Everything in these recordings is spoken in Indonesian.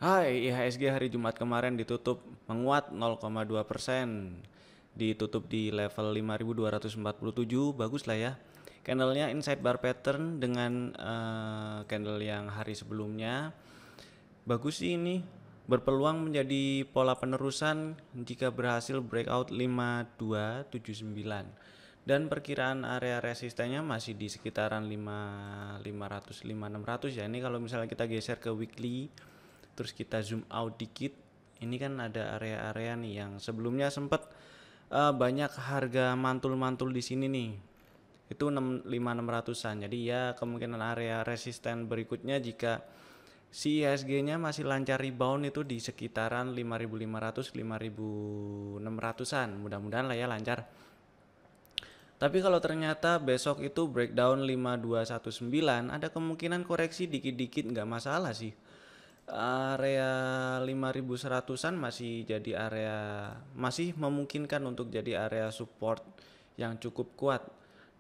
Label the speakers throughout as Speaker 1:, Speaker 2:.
Speaker 1: Hai, IHSG hari Jumat kemarin ditutup menguat 0,2%. Ditutup di level 5.247, bagus lah ya. Candlenya inside bar pattern dengan candle yang hari sebelumnya. Bagus sih ini. Berpeluang menjadi pola penerusan jika berhasil breakout 5279. Dan perkiraan area resistennya masih di sekitaran 500 5600 ya. Ini kalau misalnya kita geser ke weekly, terus kita zoom out dikit, ini kan ada area-area nih yang sebelumnya sempat banyak harga mantul-mantul di sini nih. Itu 5600-an. Jadi ya kemungkinan area resisten berikutnya jika si ISG-nya masih lancar rebound itu di sekitaran 5500 5600-an. Mudah-mudahan lah ya lancar. Tapi kalau ternyata besok itu breakdown 5219, ada kemungkinan koreksi dikit-dikit nggak masalah sih. Area 5100-an masih jadi area, masih memungkinkan untuk jadi area support yang cukup kuat.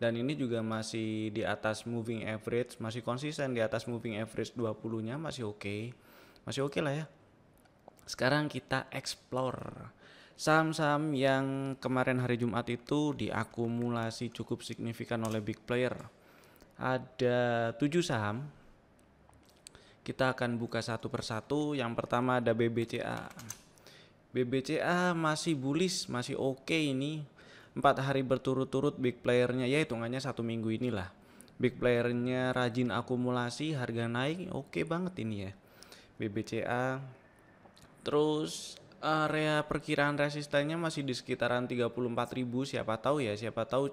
Speaker 1: Dan ini juga masih di atas moving average, masih konsisten di atas moving average 20-nya, masih oke. Masih oke lah ya. Sekarang kita explore saham-saham yang kemarin hari Jumat itu diakumulasi cukup signifikan oleh big player. Ada 7 saham. Kita akan buka satu persatu. Yang pertama ada BBCA. BBCA masih bullish, masih oke ini. 4 hari berturut-turut big playernya, ya hitungannya 1 minggu inilah. Big playernya rajin akumulasi, harga naik, oke banget ini ya. BBCA. Terus area perkiraan resistennya masih di sekitaran 34.000. Siapa tahu ya, siapa tahu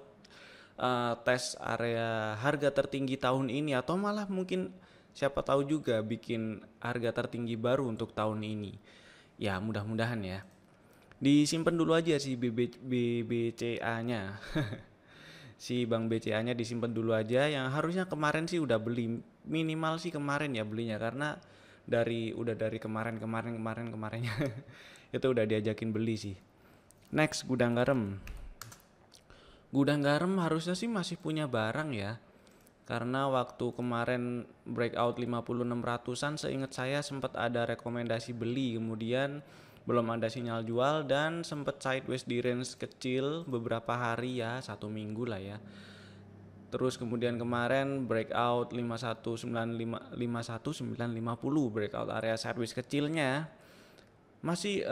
Speaker 1: tes area harga tertinggi tahun ini, atau malah mungkin siapa tahu juga bikin harga tertinggi baru untuk tahun ini. Ya mudah-mudahan ya. Disimpan dulu aja si BBCA-nya. Si Bank BCA-nya disimpan dulu aja. Yang harusnya kemarin sih udah beli, minimal sih kemarin ya belinya, karena udah dari kemarinnya itu udah diajakin beli sih. Next, gudang garam. Gudang garam harusnya sih masih punya barang ya. Karena waktu kemarin breakout 5600-an seingat saya sempat ada rekomendasi beli, kemudian belum ada sinyal jual dan sempat sideways di range kecil beberapa hari ya, 1 minggu lah ya. Terus kemudian kemarin breakout 5195 breakout area sideways kecilnya masih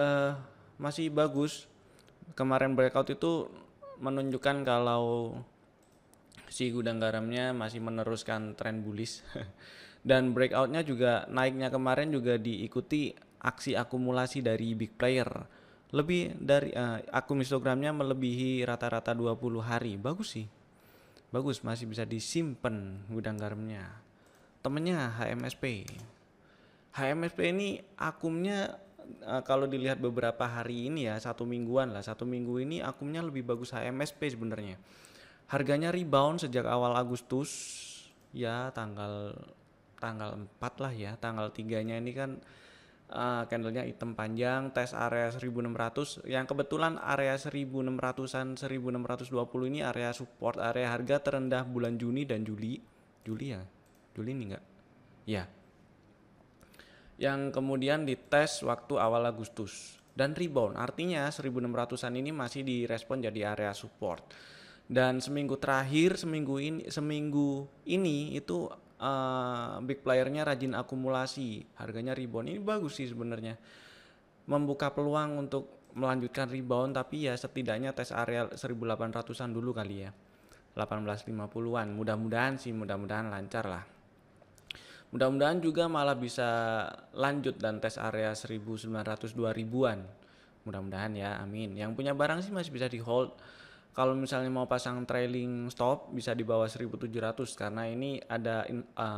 Speaker 1: bagus. Kemarin breakout itu menunjukkan kalau si gudang garamnya masih meneruskan tren bullish. Dan breakoutnya juga naiknya kemarin juga diikuti aksi akumulasi dari big player. Lebih dari akun histogramnya melebihi rata-rata 20 hari. Bagus sih. Bagus, masih bisa disimpan gudang garamnya. Temennya HMSP. HMSP ini akumnya kalau dilihat beberapa hari ini ya, 1 mingguan lah, 1 minggu ini akumnya lebih bagus HMSP sebenarnya. Harganya rebound sejak awal Agustus ya, tanggal 4 lah ya. Tanggal 3-nya ini kan candlenya hitam panjang, tes area 1600 yang kebetulan area 1600-an 1620 ini area support, area harga terendah bulan Juni dan Juli ya, Juli ini enggak ya, yang kemudian dites waktu awal Agustus dan rebound, artinya 1600-an ini masih direspon jadi area support. Dan seminggu ini itu big playernya rajin akumulasi, harganya rebound. Ini bagus sih sebenarnya, membuka peluang untuk melanjutkan rebound, tapi ya setidaknya tes area 1800-an dulu kali ya, 1850-an. Mudah-mudahan lancar lah. Mudah-mudahan juga malah bisa lanjut dan tes area 1900 2000-an. Mudah-mudahan ya, amin. Yang punya barang sih masih bisa di hold. Kalau misalnya mau pasang trailing stop bisa di bawah 1700, karena ini ada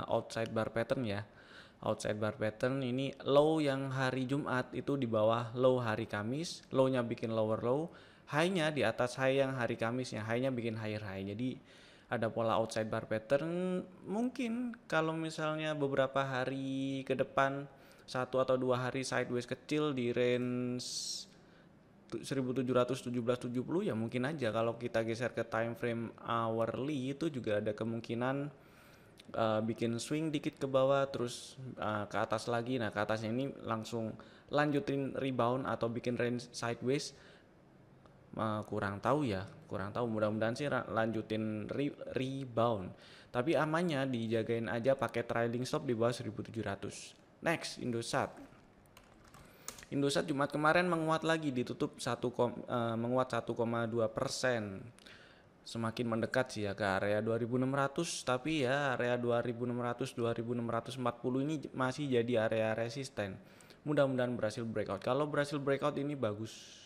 Speaker 1: outside bar pattern ya. Outside bar pattern ini low yang hari Jumat itu di bawah low hari Kamis, low-nya bikin lower low, high-nya di atas high yang hari Kamisnya, high-nya bikin higher high. Jadi ada pola outside bar pattern. Mungkin kalau misalnya beberapa hari ke depan, 1 atau 2 hari sideways kecil di range 1770 ya mungkin aja. Kalau kita geser ke time frame hourly itu juga ada kemungkinan bikin swing dikit ke bawah terus ke atas lagi. Nah, ke atasnya ini langsung lanjutin rebound atau bikin range sideways. Kurang tahu ya, mudah-mudahan sih lanjutin rebound, tapi amannya dijagain aja pakai trailing stop di bawah 1700. Next, Indosat Jumat kemarin menguat lagi, ditutup menguat 1,2%, semakin mendekat sih ya ke area 2600, tapi ya area 2600 2640 ini masih jadi area resisten. Mudah-mudahan berhasil breakout. Kalau berhasil breakout ini bagus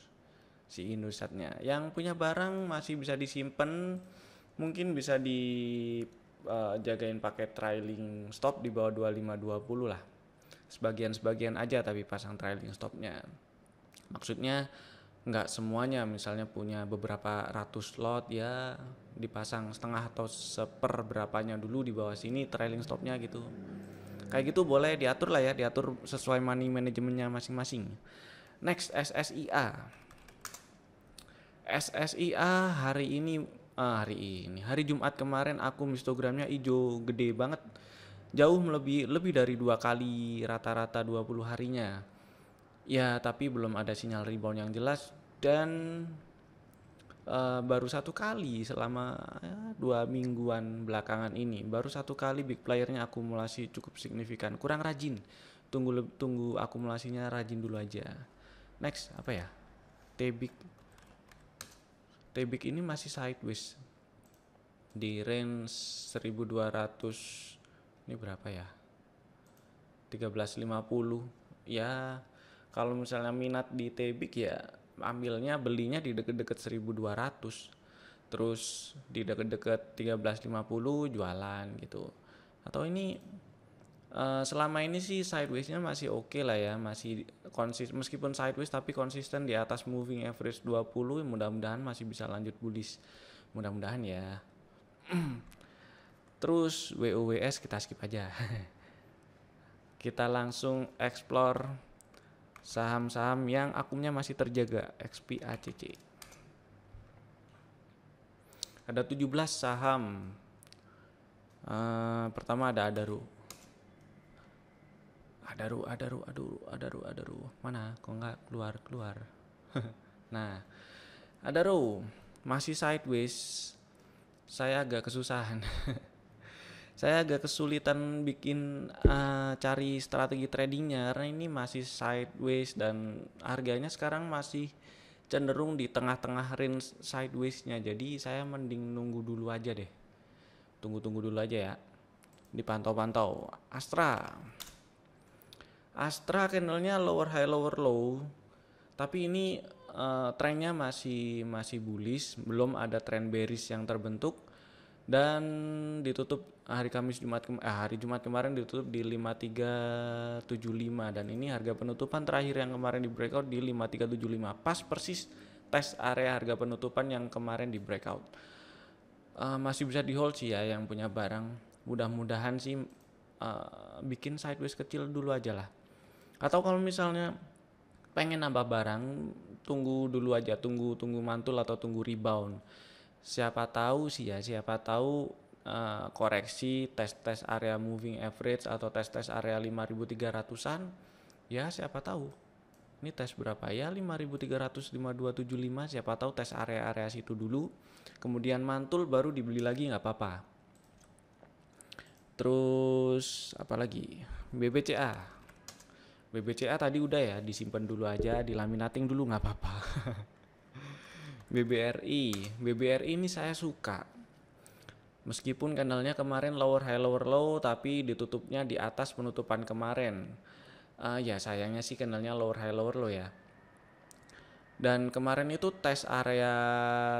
Speaker 1: si Indosatnya. Yang punya barang masih bisa disimpan, mungkin bisa dijagain pakai trailing stop di bawah 2520 lah. Sebagian aja tapi pasang trailing stopnya. Maksudnya nggak semuanya, misalnya punya beberapa ratus lot ya dipasang setengah atau seperberapanya dulu di bawah sini trailing stopnya gitu. Kayak gitu boleh diatur lah ya, diatur sesuai money manajemennya masing-masing. Next, SSIA hari Jumat kemarin akun histogramnya hijau gede banget, jauh lebih dari 2 kali rata-rata 20 harinya ya, tapi belum ada sinyal rebound yang jelas. Dan baru 1 kali selama 2 mingguan belakangan ini, baru 1 kali big playernya akumulasi cukup signifikan. Kurang rajin, tunggu akumulasinya rajin dulu aja. Next, apa ya, TBIC ini masih sideways di range 1200, ini berapa ya, 1350 ya. Kalau misalnya minat di TBIC ya ambilnya, belinya di deket-deket 1200, terus di deket-deket 1350 jualan gitu. Atau ini selama ini sih sidewaysnya masih oke lah ya, masih konsisten, meskipun sideways tapi konsisten di atas moving average 20. Mudah-mudahan masih bisa lanjut bullish, mudah-mudahan ya. Terus WOWS kita skip aja. Kita langsung explore saham-saham yang akumnya masih terjaga, XPACC. Ada 17 saham. Pertama ada Adaru. Mana? Kok nggak keluar? Nah, Adaru masih sideways. Saya agak kesusahan. Saya agak kesulitan bikin cari strategi tradingnya karena ini masih sideways dan harganya sekarang masih cenderung di tengah-tengah range sidewaysnya. Jadi saya mending nunggu dulu aja deh. Tunggu dulu aja ya. Dipantau-pantau. Astra candlenya lower high lower low, tapi ini trennya masih bullish, belum ada trend bearish yang terbentuk, dan ditutup hari Jumat kemarin ditutup di 5375, dan ini harga penutupan terakhir yang kemarin di breakout di 5375, pas persis tes area harga penutupan yang kemarin di breakout. Masih bisa di hold sih ya yang punya barang, mudah-mudahan sih bikin sideways kecil dulu aja lah. Atau kalau misalnya pengen nambah barang, tunggu dulu aja, tunggu mantul atau tunggu rebound. Siapa tahu koreksi tes area moving average atau tes area 5300-an. Ya siapa tahu. Ini tes berapa ya? 5300, 5275, siapa tahu tes area situ dulu. Kemudian mantul baru dibeli lagi, nggak apa-apa. Terus apa lagi? BBCA tadi udah ya, disimpan dulu aja, dilaminating dulu nggak apa-apa. BBRI ini saya suka. Meskipun candlenya kemarin lower high lower low, tapi ditutupnya di atas penutupan kemarin. Ya sayangnya sih candlenya lower high lower low ya. Dan kemarin itu tes area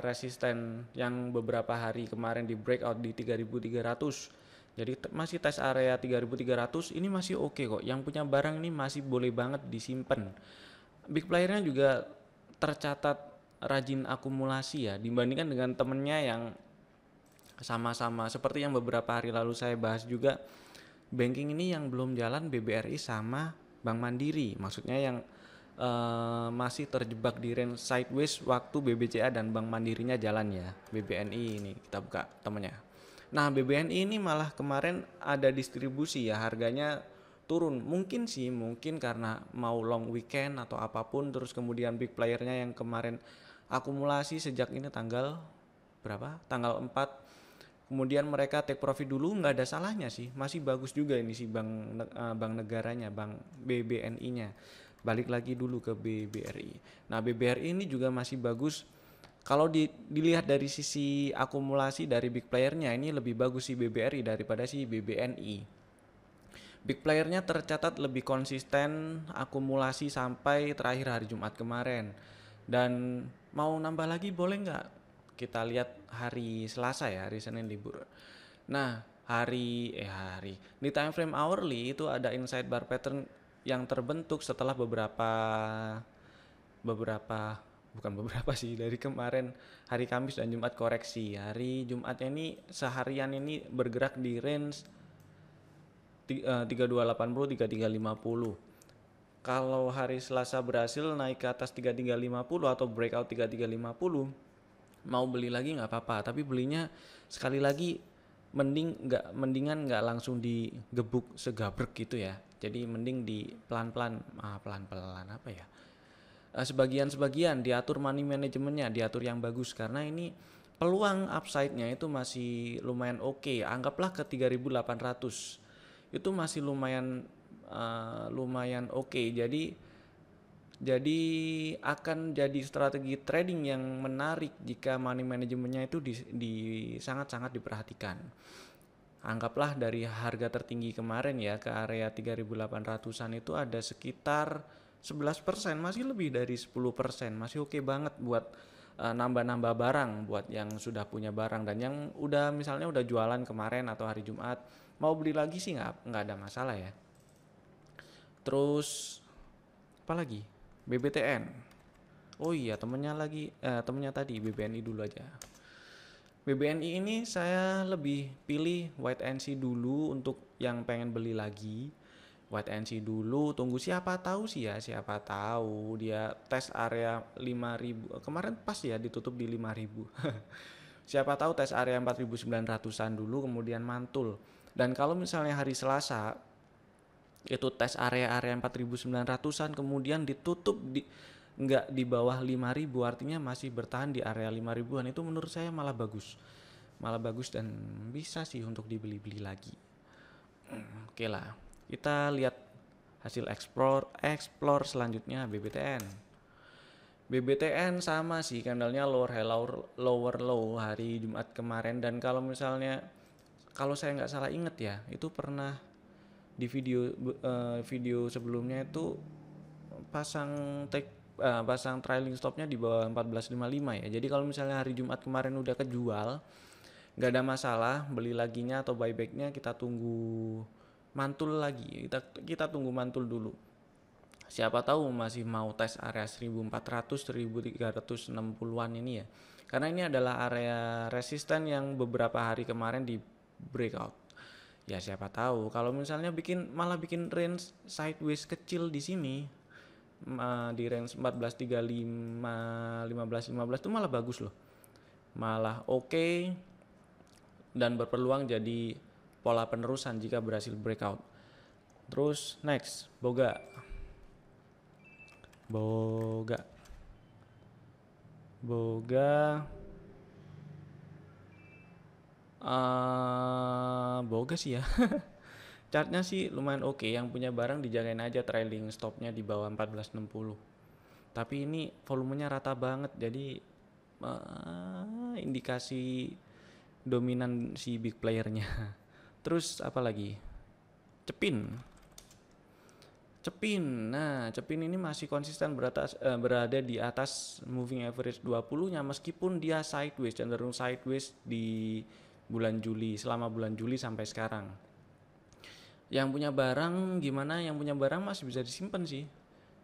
Speaker 1: resisten yang beberapa hari kemarin di breakout di 3300. Jadi masih tes area 3300, ini masih oke kok. Yang punya barang ini masih boleh banget disimpan. Big playernya juga tercatat rajin akumulasi ya, dibandingkan dengan temennya yang sama-sama seperti yang beberapa hari lalu saya bahas juga. Banking ini yang belum jalan BBRI sama Bank Mandiri, maksudnya yang masih terjebak di range sideways waktu BBCA dan Bank Mandirinya jalan ya. BBNI ini kita buka temennya. Nah, BBNI ini malah kemarin ada distribusi ya, harganya turun. Mungkin sih, mungkin karena mau long weekend atau apapun, terus kemudian big playernya yang kemarin akumulasi sejak ini tanggal berapa? Tanggal 4. Kemudian mereka take profit dulu, nggak ada salahnya sih. Masih bagus juga ini sih bank negaranya, bank BBNI-nya. Balik lagi dulu ke BBRI. Nah, BBRI ini juga masih bagus. Kalau dilihat dari sisi akumulasi dari big playernya, ini lebih bagus sih BBRI daripada si BBNI. Big playernya tercatat lebih konsisten akumulasi sampai terakhir hari Jumat kemarin. Dan mau nambah lagi boleh nggak? Kita lihat hari Selasa ya, hari Senin libur. Nah, hari di time frame hourly itu ada inside bar pattern yang terbentuk setelah beberapa bukan beberapa sih, dari kemarin hari Kamis dan Jumat koreksi. Hari Jumatnya ini seharian ini bergerak di range 3280 3350. Kalau hari Selasa berhasil naik ke atas 3350 atau breakout 3350, mau beli lagi nggak apa-apa, tapi belinya sekali lagi mendingan nggak langsung digebuk segabrek gitu ya. Jadi mending di pelan-pelan apa ya, sebagian diatur money manajemennya, diatur yang bagus, karena ini peluang upside-nya itu masih lumayan oke. Anggaplah ke 3800 itu masih lumayan oke. Jadi akan jadi strategi trading yang menarik jika money manajemennya itu sangat-sangat diperhatikan. Anggaplah dari harga tertinggi kemarin ya ke area 3800-an itu ada sekitar 11%, masih lebih dari 10%, masih oke banget buat nambah-nambah barang buat yang sudah punya barang, dan yang udah misalnya udah jualan kemarin atau hari Jumat mau beli lagi sih nggak ada masalah ya. Terus apa lagi? BBTN. Oh iya, temennya tadi BBNI dulu aja. BBNI ini saya lebih pilih wait and see dulu untuk yang pengen beli lagi. Wait and see dulu, tunggu siapa tahu dia tes area 5000. Kemarin pas ya ditutup di 5000. Siapa tahu tes area 4900-an dulu kemudian mantul. Dan kalau misalnya hari Selasa itu tes area 4900-an kemudian ditutup nggak di bawah 5000, artinya masih bertahan di area 5000-an, itu menurut saya malah bagus dan bisa sih untuk dibeli lagi. Oke lah, kita lihat hasil explore selanjutnya. BBTN sama sih, candlenya lower low hari Jumat kemarin. Dan kalau saya nggak salah inget ya, itu pernah di video sebelumnya itu pasang trailing stopnya di bawah 1455 ya. Jadi kalau misalnya hari Jumat kemarin udah kejual, nggak ada masalah, beli laginya atau buybacknya kita tunggu mantul lagi. Kita tunggu mantul dulu. Siapa tahu masih mau tes area 1400 1360-an ini ya. Karena ini adalah area resisten yang beberapa hari kemarin di breakout. Ya siapa tahu kalau misalnya malah bikin range sideways kecil di sini, di range 1435 1515 itu malah bagus loh. Malah oke dan berpeluang jadi pola penerusan jika berhasil breakout. Terus next, Boga. Boga sih ya. Chartnya sih lumayan oke. Yang punya barang dijagain aja trailing stopnya di bawah 1460. Tapi ini volumenya rata banget, jadi indikasi dominan si big playernya. Terus apa lagi? Cepin. Nah, Cepin ini masih konsisten berada di atas moving average 20-nya meskipun dia cenderung sideways di selama bulan Juli sampai sekarang. Yang punya barang gimana? Yang punya barang masih bisa disimpan sih.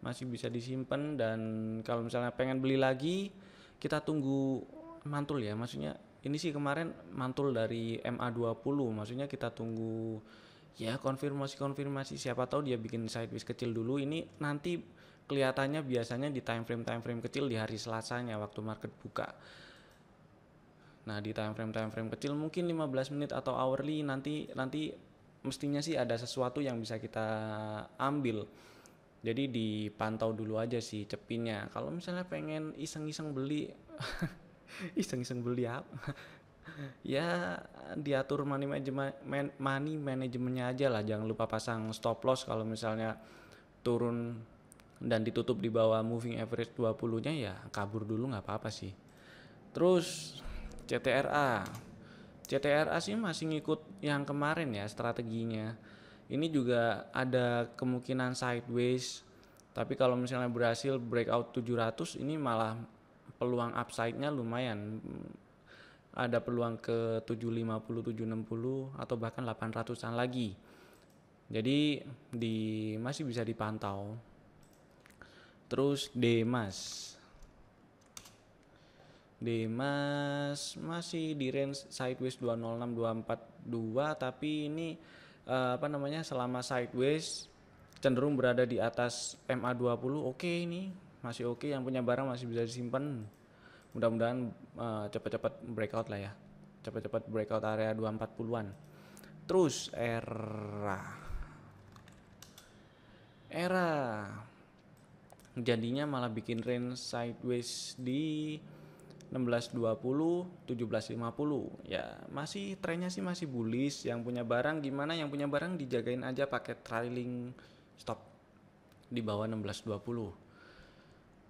Speaker 1: Masih bisa disimpan, dan kalau misalnya pengen beli lagi, kita tunggu mantul ya. Maksudnya ini sih kemarin mantul dari MA20, maksudnya kita tunggu ya konfirmasi, siapa tahu dia bikin sideways kecil dulu. Ini nanti kelihatannya biasanya di time frame kecil di hari Selasanya waktu market buka. Nah, di time frame kecil mungkin 15 menit atau hourly nanti mestinya sih ada sesuatu yang bisa kita ambil. Jadi dipantau dulu aja sih cepinnya. Kalau misalnya pengen iseng-iseng beli iseng-iseng beli apa? Ya diatur money manajemennya aja lah. Jangan lupa pasang stop loss kalau misalnya turun dan ditutup di bawah moving average 20-nya, ya kabur dulu nggak apa-apa sih. Terus CTRA. CTRA sih masih ngikut yang kemarin ya strateginya. Ini juga ada kemungkinan sideways. Tapi kalau misalnya berhasil breakout 700, ini malah peluang upside-nya lumayan. Ada peluang ke 750, 760 atau bahkan 800-an lagi. Jadi masih bisa dipantau. Terus Demas masih di range sideways 206 242, tapi ini selama sideways cenderung berada di atas MA20. Oke, ini masih oke, yang punya barang masih bisa disimpan. Mudah-mudahan cepat-cepat breakout lah ya. Cepat-cepat breakout area 240-an. Terus era jadinya malah bikin range sideways di 1620 1750. Ya masih trennya sih masih bullish. Yang punya barang gimana? Yang punya barang dijagain aja pakai trailing stop di bawah 1620.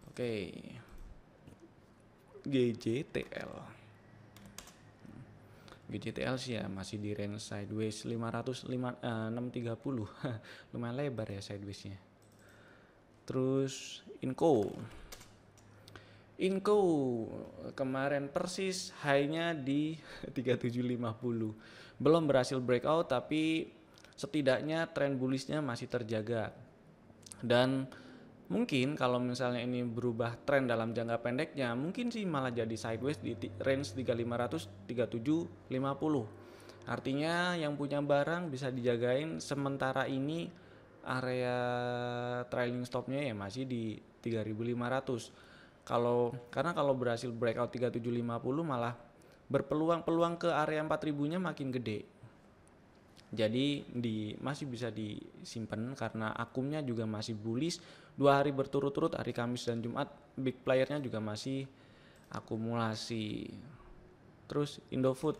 Speaker 1: Oke. GJTL sih ya masih di range sideways 630. Lumayan lebar ya sidewaysnya. Terus Inco kemarin persis high-nya di 3750. Belum berhasil breakout, tapi setidaknya tren bullish-nya masih terjaga. Dan mungkin kalau misalnya ini berubah tren dalam jangka pendeknya, mungkin sih malah jadi sideways di range 3500 3750. Artinya yang punya barang bisa dijagain, sementara ini area trailing stopnya ya masih di 3500. Karena kalau berhasil breakout 3750 malah berpeluang ke area 4000-nya makin gede. Jadi masih bisa disimpan karena akumnya juga masih bullish. 2 hari berturut-turut, hari Kamis dan Jumat, big playernya juga masih akumulasi. Terus Indofood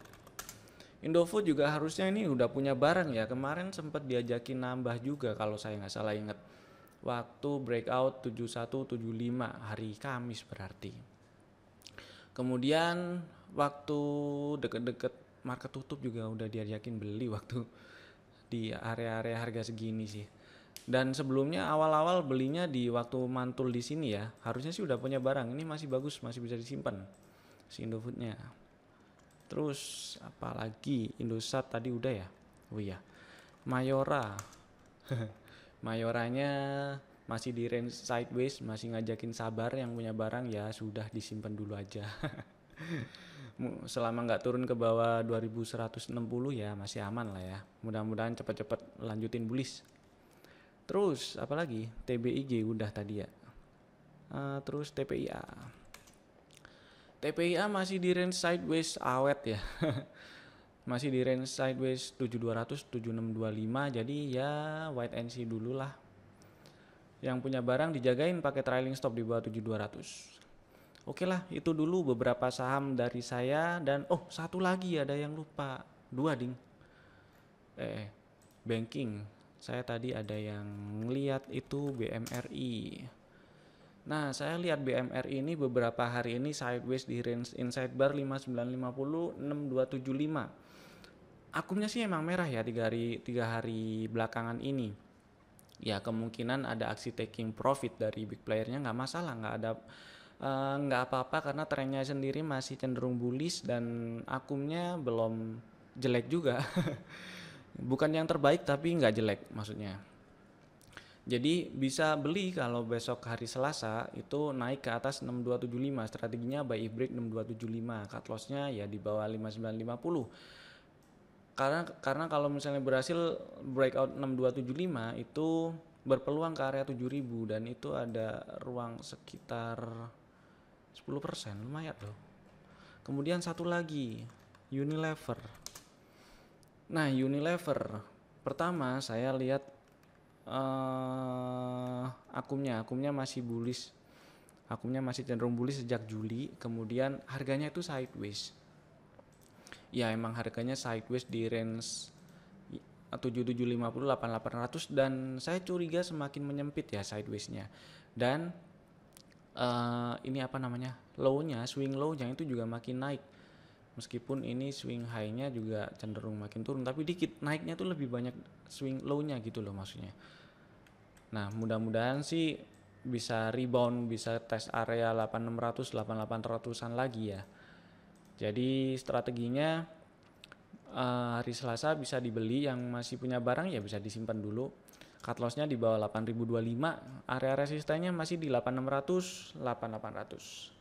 Speaker 1: juga harusnya ini udah punya barang ya. Kemarin sempat diajakin nambah juga kalau saya nggak salah ingat. Waktu breakout 7175 hari Kamis berarti. Kemudian waktu deket-deket market tutup juga udah diajakin beli waktu di area-area harga segini sih. Dan sebelumnya awal-awal belinya di waktu mantul di sini ya, harusnya sih udah punya barang. Ini masih bagus, masih bisa disimpan si Indofoodnya. Terus apalagi Indosat tadi udah ya. Oh iya, Mayoranya masih di range sideways, masih ngajakin sabar. Yang punya barang ya sudah disimpan dulu aja. Selama nggak turun ke bawah 2160 ya masih aman lah ya. Mudah-mudahan cepat-cepat lanjutin bullish. Terus apalagi TBIG udah tadi ya. Terus TPIA masih di range sideways awet ya. Masih di range sideways 7200 7625, jadi ya wait and see dulu lah. Yang punya barang dijagain pakai trailing stop di bawah 7200. Oke lah, itu dulu beberapa saham dari saya. Dan satu lagi ada yang lupa, 2 ding. Banking. Saya tadi ada yang ngeliat itu BMRI. Nah, saya lihat BMRI ini beberapa hari ini sideways di range inside bar 5950 6275. Akumnya sih emang merah ya 3 hari belakangan ini. Ya kemungkinan ada aksi taking profit dari big playernya, nggak masalah, nggak apa-apa karena trennya sendiri masih cenderung bullish dan akumnya belum jelek juga. Bukan yang terbaik tapi nggak jelek maksudnya. Jadi bisa beli kalau besok hari Selasa itu naik ke atas 6275. Strateginya buy if break 6275. Cut loss-nya ya di bawah 5950. Karena kalau misalnya berhasil breakout 6275 itu berpeluang ke area 7000 dan itu ada ruang sekitar 10%, lumayan loh. Kemudian satu lagi, Unilever. Nah, Unilever pertama saya lihat akunnya masih bullish. Akunnya masih cenderung bullish sejak Juli, kemudian harganya itu sideways. Ya, emang harganya sideways di range 7750 8800 dan saya curiga semakin menyempit ya sidewaysnya. Dan ini apa namanya? Low-nya, swing low-nya itu juga makin naik. Meskipun ini swing high-nya juga cenderung makin turun, tapi dikit naiknya tuh lebih banyak swing low-nya gitu loh maksudnya. Nah, mudah-mudahan sih bisa rebound, bisa tes area 8600 8800-an lagi ya. Jadi strateginya hari Selasa bisa dibeli, yang masih punya barang ya bisa disimpan dulu. Cut loss-nya di bawah 8025, area resistennya masih di 8600 8800.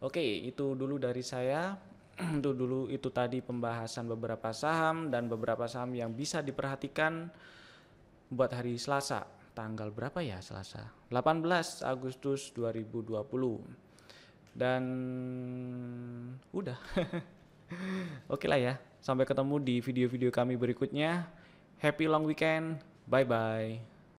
Speaker 1: Oke, itu dulu dari saya. Itu tadi pembahasan beberapa saham dan beberapa saham yang bisa diperhatikan buat hari Selasa. Tanggal berapa ya Selasa? 18 Agustus 2020. Dan udah. Oke lah ya. Sampai ketemu di video-video kami berikutnya. Happy long weekend. Bye bye.